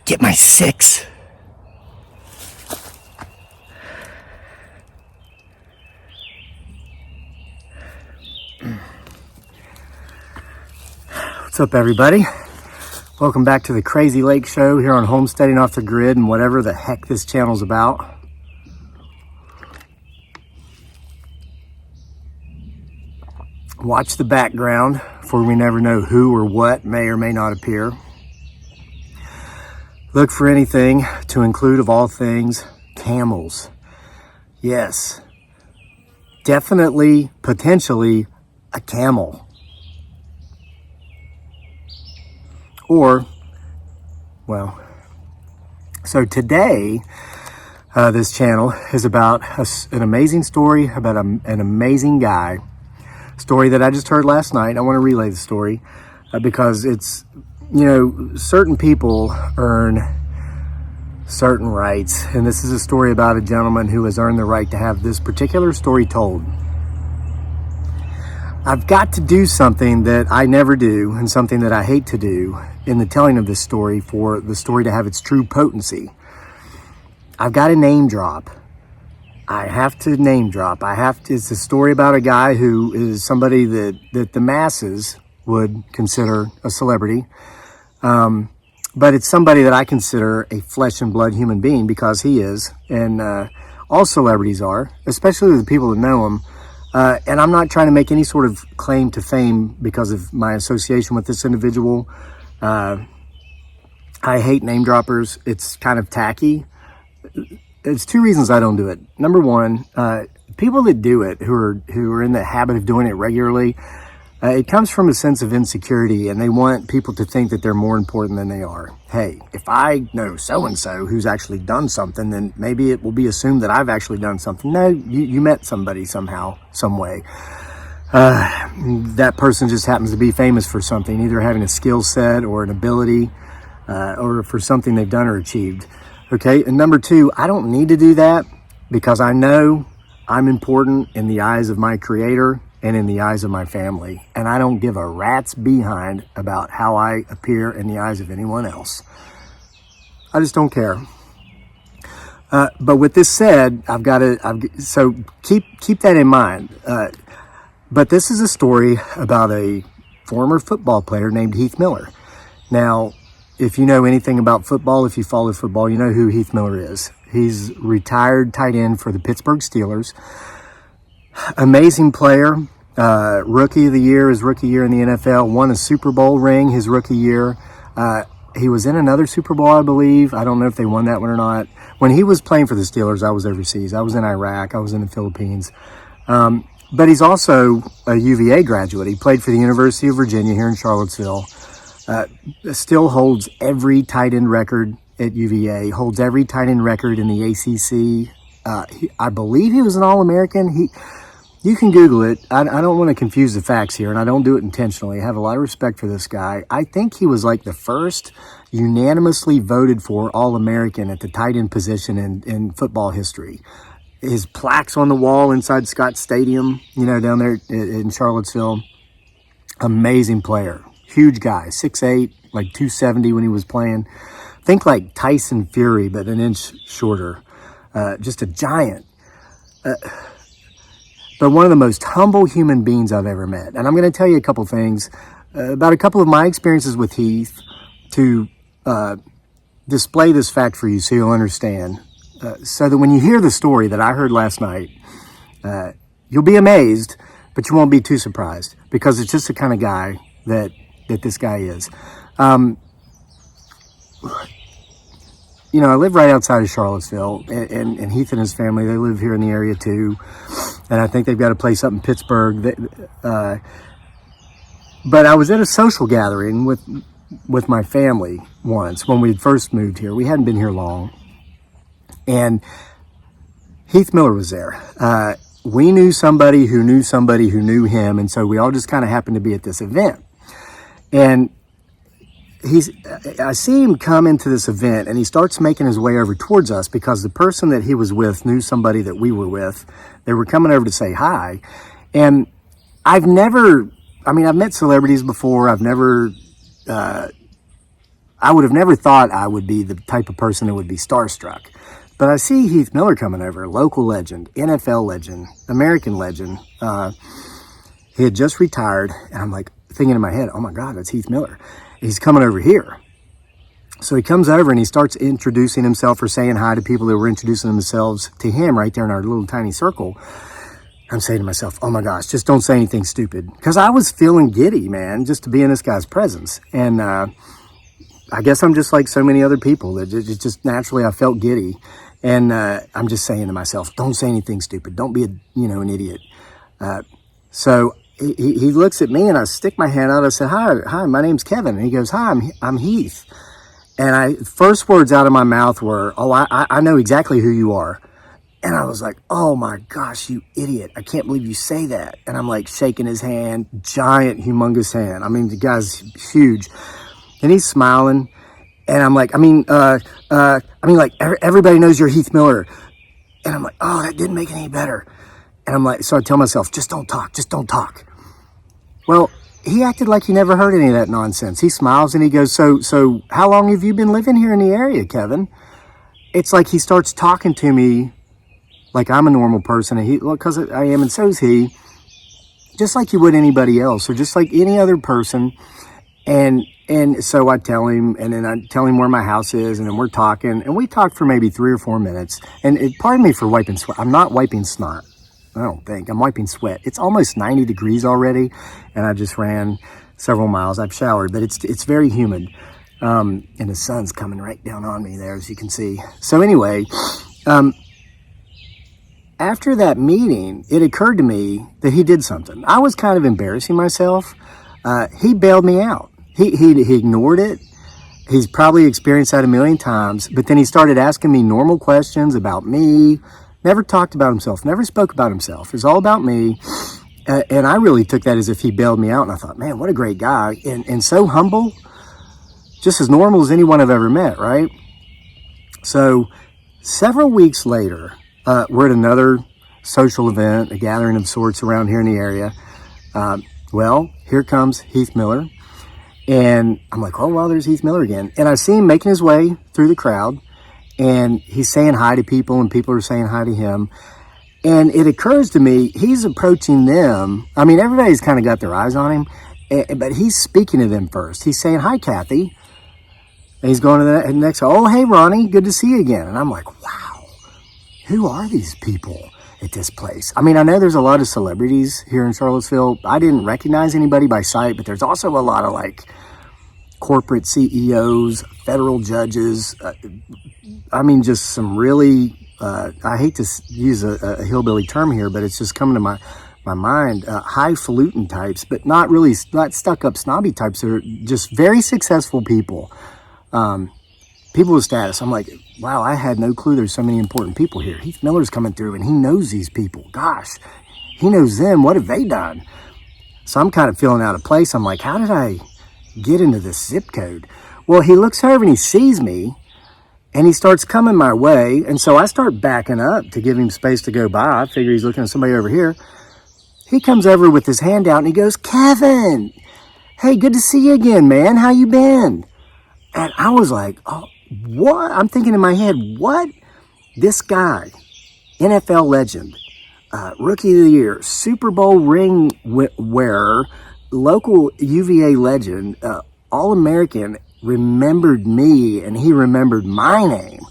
get my 6. What's up, everybody? Welcome back to the Crazy Lake Show here on Homesteading Off the Grid and whatever the heck this channel's about. Watch the background, for we never know who or what may or may not appear. Look for anything to include, of all things, camels. Yes, definitely, potentially a camel. Or, well, so today, this channel is about an amazing story about an amazing guy. Story that I just heard last night. I want to relay the story because it's, you know, certain people earn certain rights. And this is a story about a gentleman who has earned the right to have this particular story told. I've got to do something that I never do and something that I hate to do in the telling of this story for the story to have its true potency. I've got to name drop. I have to name drop. It's a story about a guy who is somebody that the masses would consider a celebrity. But it's somebody that I consider a flesh and blood human being because he is. And all celebrities are, especially the people that know him. And I'm not trying to make any sort of claim to fame because of my association with this individual. I hate name droppers. It's kind of tacky. There's two reasons I don't do it. Number one, people that do it, who are in the habit of doing it regularly, it comes from a sense of insecurity, and they want people to think that they're more important than they are. Hey, if I know so-and-so who's actually done something, then maybe it will be assumed that I've actually done something. No, you met somebody somehow, some way. That person just happens to be famous for something, either having a skill set or an ability, or for something they've done or achieved. Okay, and number two, I don't need to do that because I know I'm important in the eyes of my creator and in the eyes of my family. And I don't give a rat's behind about how I appear in the eyes of anyone else. I just don't care. But with this said, so keep that in mind. But this is a story about a former football player named Heath Miller. Now, if you know anything about football, if you follow football, you know who Heath Miller is. He's retired tight end for the Pittsburgh Steelers. Amazing player, rookie of the year, his rookie year in the NFL, won a Super Bowl ring his rookie year. He was in another Super Bowl, I believe. I don't know if they won that one or not. When he was playing for the Steelers, I was overseas. I was in Iraq. I was in the Philippines. But he's also a UVA graduate. He played for the University of Virginia here in Charlottesville. Still holds every tight end record at UVA, holds every tight end record in the ACC. I believe he was an All-American. You can Google it. I don't want to confuse the facts here, and I don't do it intentionally. I have a lot of respect for this guy. I think he was like the first unanimously voted for All-American at the tight end position in football history. His plaques on the wall inside Scott Stadium, down there in Charlottesville. Amazing player. Huge guy, 6'8", like 270 when he was playing. Think like Tyson Fury, but an inch shorter. Just a giant. But one of the most humble human beings I've ever met. And I'm going to tell you a couple things about a couple of my experiences with Heath to display this fact for you so you'll understand. So that when you hear the story that I heard last night, you'll be amazed, but you won't be too surprised because it's just the kind of guy that this guy is. I live right outside of Charlottesville, and Heath and his family, they live here in the area too. And I think they've got a place up in Pittsburgh. But I was at a social gathering with my family once when we first moved here. We hadn't been here long. And Heath Miller was there. We knew somebody who knew somebody who knew him. And so we all just kind of happened to be at this event. And I see him come into this event and he starts making his way over towards us because the person that he was with knew somebody that we were with. They were coming over to say hi. And I've met celebrities before. I've never I would have never thought I would be the type of person that would be starstruck. But I see Heath Miller coming over, local legend, NFL legend, American legend. He had just retired, and I'm like thinking in my head, oh my God, that's Heath Miller. He's coming over here. So he comes over and he starts introducing himself or saying hi to people that were introducing themselves to him right there in our little tiny circle. I'm saying to myself, oh my gosh, just don't say anything stupid. Because I was feeling giddy, man, just to be in this guy's presence. And I guess I'm just like so many other people. That just naturally I felt giddy. And I'm just saying to myself, don't say anything stupid. Don't be an idiot. So he looks at me and I stick my hand out. I said, hi, my name's Kevin. And he goes, hi, I'm Heath. And first words out of my mouth were, oh, I know exactly who you are. And I was like, oh my gosh, you idiot. I can't believe you say that. And I'm like shaking his hand, giant, humongous hand. I mean, the guy's huge. And he's smiling. And I'm like, everybody knows you're Heath Miller. And I'm like, oh, that didn't make it any better. And I'm like, so I tell myself, just don't talk. Well, he acted like he never heard any of that nonsense. He smiles and he goes, so how long have you been living here in the area, Kevin? It's like he starts talking to me like I'm a normal person, and because I am, and so is he, just like you would anybody else, or just like any other person. And so I tell him, and then I tell him where my house is, and then we're talking, and we talked for maybe 3 or 4 minutes. And pardon me for wiping sweat. I'm not wiping snot. I don't think. I'm wiping sweat. It's almost 90 degrees already, and I just ran several miles. I've showered, but it's very humid, and the sun's coming right down on me there, as you can see. So anyway, after that meeting, it occurred to me that he did something. I was kind of embarrassing myself. He bailed me out. He ignored it. He's probably experienced that a million times, but then he started asking me normal questions about me. Never talked about himself, never spoke about himself. It was all about me. And I really took that as if he bailed me out. And I thought, man, what a great guy. And so humble, just as normal as anyone I've ever met, right? So several weeks later, we're at another social event, a gathering of sorts around here in the area. Well, here comes Heath Miller. And I'm like, oh, well, there's Heath Miller again. And I see him making his way through the crowd. And he's saying hi to people, and people are saying hi to him. And it occurs to me, he's approaching them. I mean, everybody's kind of got their eyes on him, but he's speaking to them first. He's saying, hi, Kathy. And he's going to the next, oh, hey, Ronnie, good to see you again. And I'm like, wow, who are these people at this place? I mean, I know there's a lot of celebrities here in Charlottesville. I didn't recognize anybody by sight, but there's also a lot of like corporate CEOs, federal judges. I mean, just some really, I hate to use a hillbilly term here, but it's just coming to my mind, highfalutin types, but not stuck up snobby types. They're just very successful people, people with status. I'm like, wow, I had no clue there's so many important people here. Heath Miller's coming through and he knows these people. Gosh, he knows them. What have they done? So I'm kind of feeling out of place. I'm like, how did I get into this zip code? Well, he looks over and he sees me and he starts coming my way. And so I start backing up to give him space to go by. I figure he's looking at somebody over here. He comes over with his hand out and he goes, Kevin, hey, good to see you again, man. How you been? And I was like, oh, what? I'm thinking in my head, what? This guy, NFL legend, Rookie of the Year, Super Bowl ring wearer, local UVA legend, All-American, remembered me, and he remembered my name.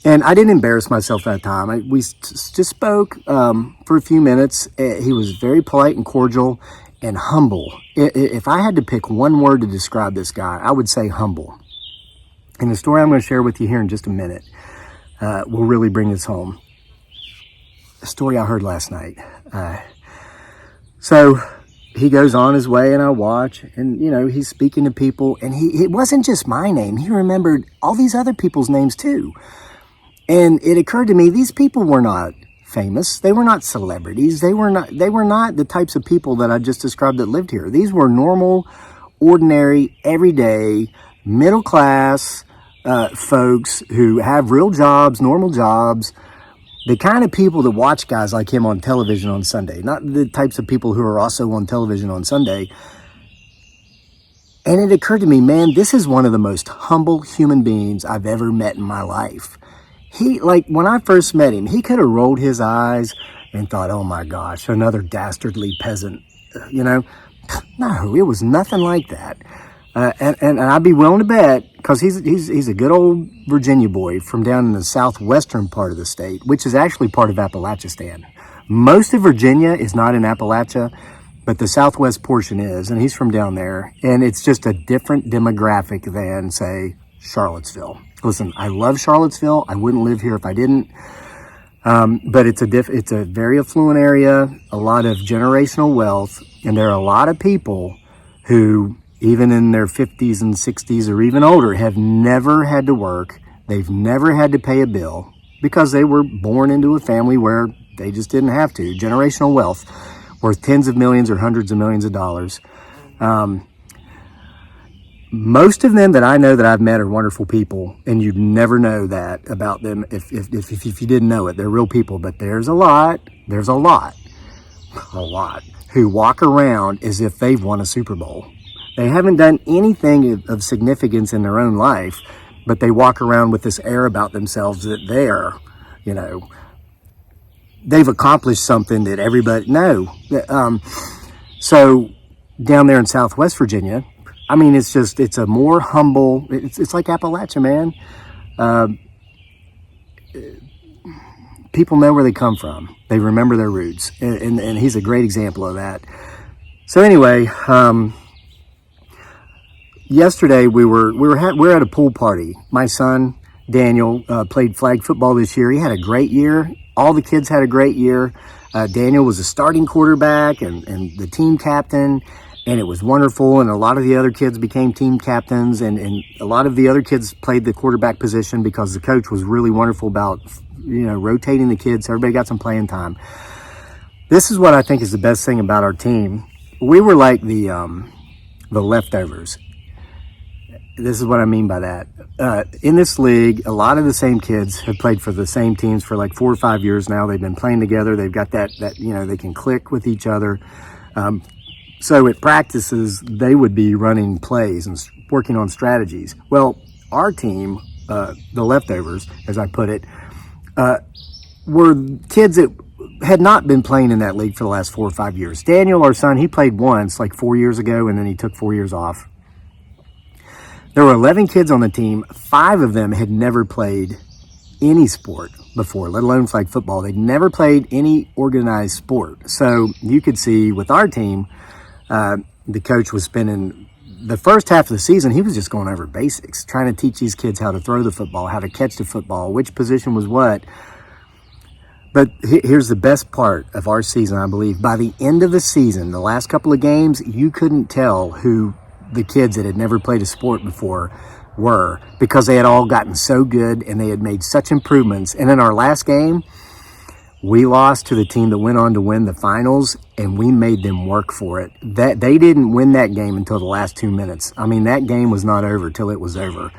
And I didn't embarrass myself that time. We just spoke for a few minutes. He was very polite and cordial and humble. If I had to pick one word to describe this guy, I would say humble. And the story I'm going to share with you here in just a minute will really bring this home. A story I heard last night. So he goes on his way and I watch, and he's speaking to people, and it wasn't just my name. He remembered all these other people's names too. And it occurred to me, these people were not famous. They were not celebrities. They were not the types of people that I just described that lived here. These were normal, ordinary, everyday, middle class folks who have real jobs, normal jobs. The kind of people that watch guys like him on television on Sunday, not the types of people who are also on television on Sunday. And it occurred to me, man, this is one of the most humble human beings I've ever met in my life. When I first met him, he could have rolled his eyes and thought, oh my gosh, another dastardly peasant, you know. No, it was nothing like that. And I'd be willing to bet, because he's a good old Virginia boy from down in the southwestern part of the state, which is actually part of Appalachistan. Most of Virginia is not in Appalachia, but the southwest portion is, and he's from down there. And it's just a different demographic than, say, Charlottesville. Listen, I love Charlottesville. I wouldn't live here if I didn't. But it's a very affluent area, a lot of generational wealth, and there are a lot of people who, even in their 50s and 60s or even older, have never had to work. They've never had to pay a bill because they were born into a family where they just didn't have to. Generational wealth worth tens of millions or hundreds of millions of dollars. Most of them that I know that I've met are wonderful people, and you'd never know that about them if you didn't know it. They're real people, but there's a lot who walk around as if they've won a Super Bowl. They haven't done anything of significance in their own life, but they walk around with this air about themselves that they're, they've accomplished something that everybody knows. So down there in Southwest Virginia, I mean, it's a more humble, it's like Appalachia, man. People know where they come from. They remember their roots. And he's a great example of that. So anyway, yesterday we were at a pool party. My son, Daniel, played flag football this year. He had a great year. All the kids had a great year. Daniel was a starting quarterback and the team captain. And it was wonderful, and a lot of the other kids became team captains, and a lot of the other kids played the quarterback position because the coach was really wonderful about, rotating the kids. So everybody got some playing time. This is what I think is the best thing about our team. We were like the leftovers. This is what I mean by that. In this league, a lot of the same kids have played for the same teams for like 4 or 5 years now. They've been playing together. They've got that they can click with each other. So at practices, they would be running plays and working on strategies. Well, our team, the leftovers, as I put it, were kids that had not been playing in that league for the last 4 or 5 years. Daniel, our son, he played once, like 4 years ago, and then he took 4 years off. There were 11 kids on the team. 5 of them had never played any sport before, let alone flag football. They'd never played any organized sport. So you could see with our team, the coach was spending the first half of the season, he was just going over basics, trying to teach these kids how to throw the football, how to catch the football, which position was what. But here's the best part of our season, I believe. By the end of the season, the last couple of games, you couldn't tell who the kids that had never played a sport before were, because they had all gotten so good and they had made such improvements. And in our last game, we lost to the team that went on to win the finals, and we made them work for it. That they didn't win that game until the last 2 minutes. I mean, that game was not over till it was over.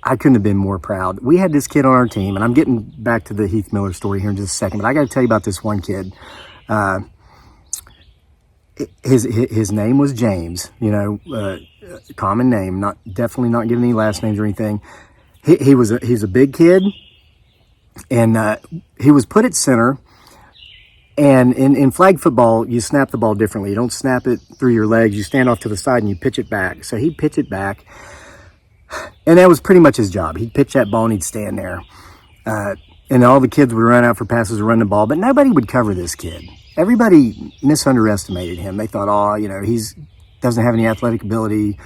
I couldn't have been more proud. We had this kid on our team, and I'm getting back to the Heath Miller story here in just a second, but I got to tell you about this one kid. His name was James, common name, definitely not giving any last names or anything. He's a big kid, and he was put at center. And in flag football, you snap the ball differently. You don't snap it through your legs. You stand off to the side and you pitch it back. So he'd pitch it back, and that was pretty much his job. He'd pitch that ball and he'd stand there. And all the kids would run out for passes or run the ball, but nobody would cover this kid. Everybody misunderestimated him. They thought, he's doesn't have any athletic ability.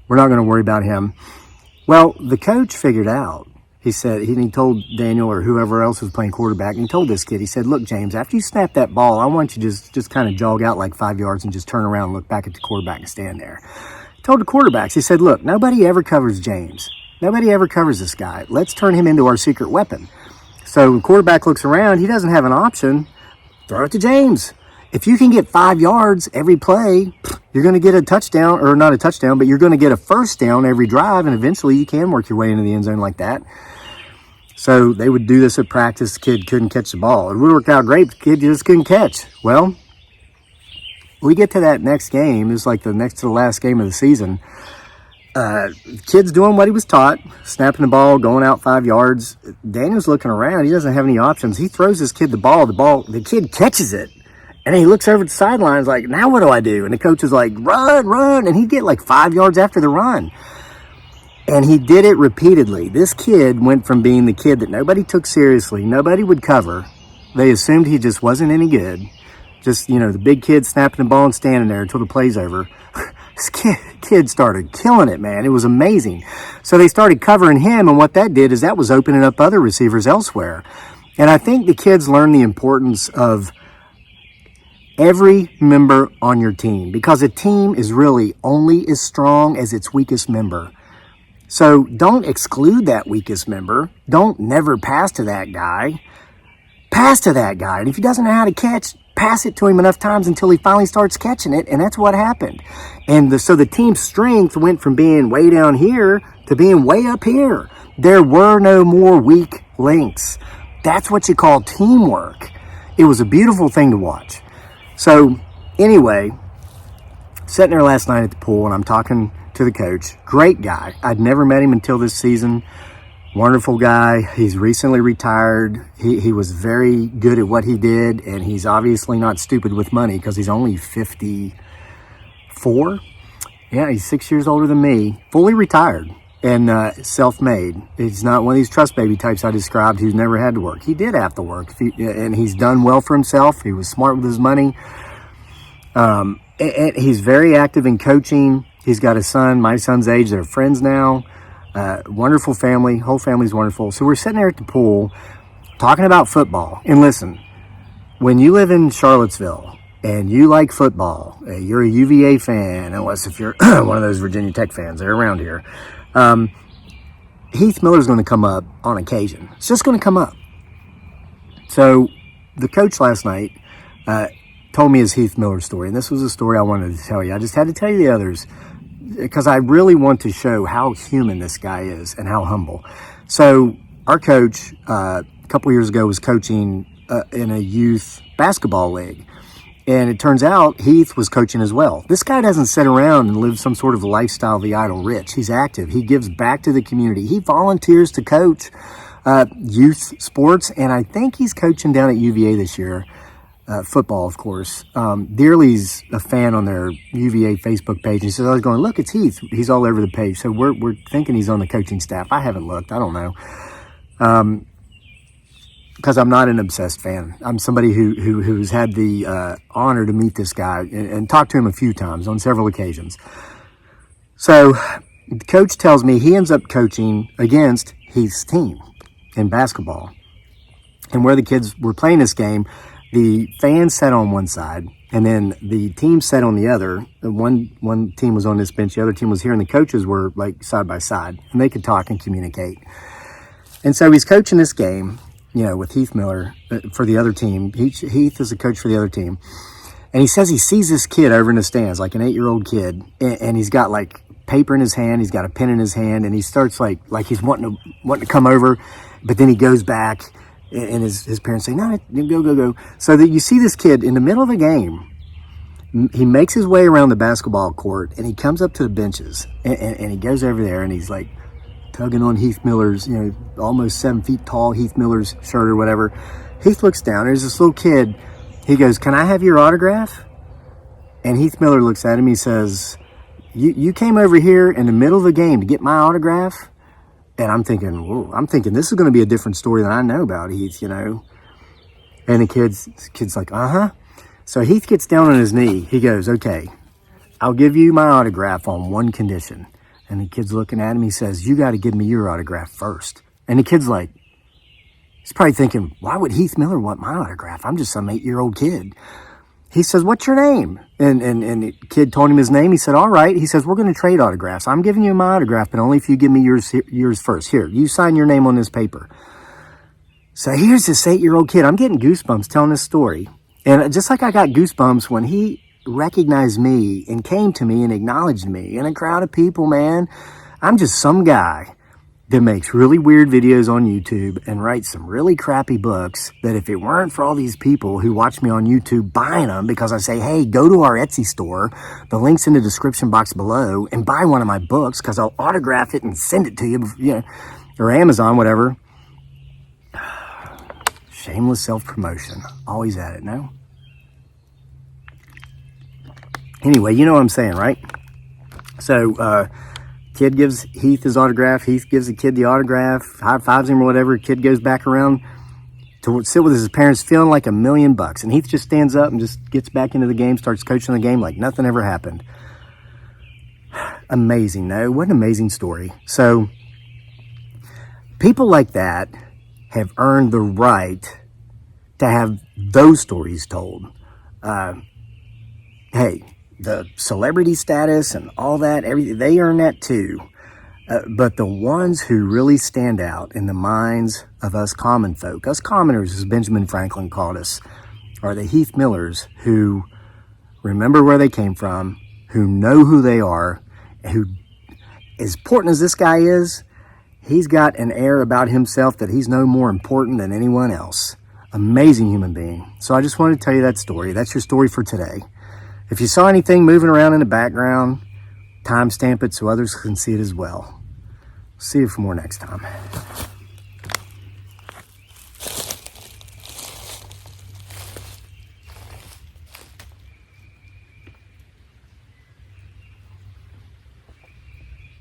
We're not going to worry about him. Well, the coach figured out. He said, he told Daniel or whoever else was playing quarterback, and he told this kid, he said, look, James, after you snap that ball, I want you to just kind of jog out like 5 yards and just turn around and look back at the quarterback and stand there. He told the quarterbacks, he said, look, nobody ever covers James. Nobody ever covers this guy. Let's turn him into our secret weapon. So the quarterback looks around, he doesn't have an option. Throw it to James. If you can get 5 yards every play, you're going to get a touchdown, or not a touchdown, but you're going to get a first down every drive, and eventually you can work your way into the end zone like that. So they would do this at practice. The kid couldn't catch the ball. It would work out great. The kid just couldn't catch. Well, we get to that next game. It's like the next to the last game of the season. Kid's doing what he was taught, snapping the ball, going out 5 yards. Daniel's looking around. He doesn't have any options. He throws this kid the ball. The kid catches it. And he looks over at the sidelines like, now what do I do? And the coach is like, run. And he'd get like 5 yards after the run. And he did it repeatedly. This kid went from being the kid that nobody took seriously, nobody would cover. They assumed he just wasn't any good. Just, the big kid snapping the ball and standing there until the play's over. This kid started killing it, man. It was amazing. So they started covering him, and what that did is that was opening up other receivers elsewhere. And I think the kids learned the importance of every member on your team, because a team is really only as strong as its weakest member. So don't exclude that weakest member. Don't never pass to that guy. Pass to that guy. And if he doesn't know how to catch, pass it to him enough times until he finally starts catching it. And that's what happened. And so the team's strength went from being way down here to being way up here. There were no more weak links. That's what you call teamwork. It was a beautiful thing to watch. So anyway, sitting there last night at the pool, and I'm talking to the coach. Great guy. I'd never met him until this season. Wonderful guy. He's recently retired. He was very good at what he did, and he's obviously not stupid with money because he's only 54. Yeah, he's 6 years older than me. Fully retired and self-made. He's not one of these trust baby types I described who's never had to work. He did have to work, and he's done well for himself. He was smart with his money. And he's very active in coaching. He's got a son, my son's age. They're friends now. Wonderful family. Whole family's wonderful. So we're sitting there at the pool talking about football. And listen, when you live in Charlottesville and you like football, you're a UVA fan, unless if you're one of those Virginia Tech fans, they're around here. Heath Miller's going to come up on occasion. It's just going to come up. So the coach last night told me his Heath Miller story. And this was a story I wanted to tell you. I just had to tell you the others, because I really want to show how human this guy is and how humble. So our coach a couple years ago was coaching in a youth basketball league. And it turns out Heath was coaching as well. This guy doesn't sit around and live some sort of lifestyle of the idle rich. He's active. He gives back to the community. He volunteers to coach youth sports. And I think he's coaching down at UVA this year. Football, of course. Dearly's a fan on their UVA Facebook page. He says, I was going, look, it's Heath. He's all over the page. So we're thinking he's on the coaching staff. I haven't looked. I don't know. Because I'm not an obsessed fan. I'm somebody who's had the honor to meet this guy and talk to him a few times on several occasions. So the coach tells me he ends up coaching against Heath's team in basketball. And where the kids were playing this game, the fans sat on one side, and then the team sat on the other. One team was on this bench, the other team was here, and the coaches were like side by side, and they could talk and communicate. And so he's coaching this game, with Heath Miller for the other team. Heath is the coach for the other team. And he says he sees this kid over in the stands, like an 8-year-old kid, and he's got like paper in his hand, he's got a pen in his hand, and he starts like he's wanting to come over, but then he goes back. And his parents say, no, go. So that you see this kid in the middle of the game, he makes his way around the basketball court, and he comes up to the benches, and he goes over there, and he's like tugging on Heath Miller's, almost 7 feet tall Heath Miller's shirt or whatever. Heath looks down, there's this little kid. He goes, can I have your autograph? And Heath Miller looks at him, he says, you came over here in the middle of the game to get my autograph? And I'm thinking, this is going to be a different story than I know about Heath, And the kid's like, uh-huh. So Heath gets down on his knee. He goes, okay, I'll give you my autograph on one condition. And the kid's looking at him. He says, you got to give me your autograph first. And the kid's like, he's probably thinking, why would Heath Miller want my autograph? I'm just some 8-year-old kid. He says, what's your name? And the kid told him his name. He said, all right. He says, we're going to trade autographs. I'm giving you my autograph, but only if you give me yours first. Here, you sign your name on this paper. So here's this 8-year-old kid. I'm getting goosebumps telling this story. And just like I got goosebumps when he recognized me and came to me and acknowledged me in a crowd of people, man. I'm just some guy that makes really weird videos on YouTube and writes some really crappy books that if it weren't for all these people who watch me on YouTube buying them because I say, hey, go to our Etsy store, the link's in the description box below, and buy one of my books because I'll autograph it and send it to you, or Amazon, whatever. Shameless self-promotion. Always at it, no? Anyway, you know what I'm saying, right? So, kid gives Heath his autograph. Heath gives the kid the autograph, high fives him or whatever. Kid goes back around to sit with his parents feeling like $1,000,000. And Heath just stands up and just gets back into the game, starts coaching the game like nothing ever happened. Amazing, no? What an amazing story. So, people like that have earned the right to have those stories told. Hey, the celebrity status and all that, everything, they earn that too. But the ones who really stand out in the minds of us common folk, us commoners, as Benjamin Franklin called us, are the Heath Millers who remember where they came from, who know who they are, who, as important as this guy is, he's got an air about himself that he's no more important than anyone else. Amazing human being. So I just wanted to tell you that story. That's your story for today. If you saw anything moving around in the background, timestamp it so others can see it as well. See you for more next time.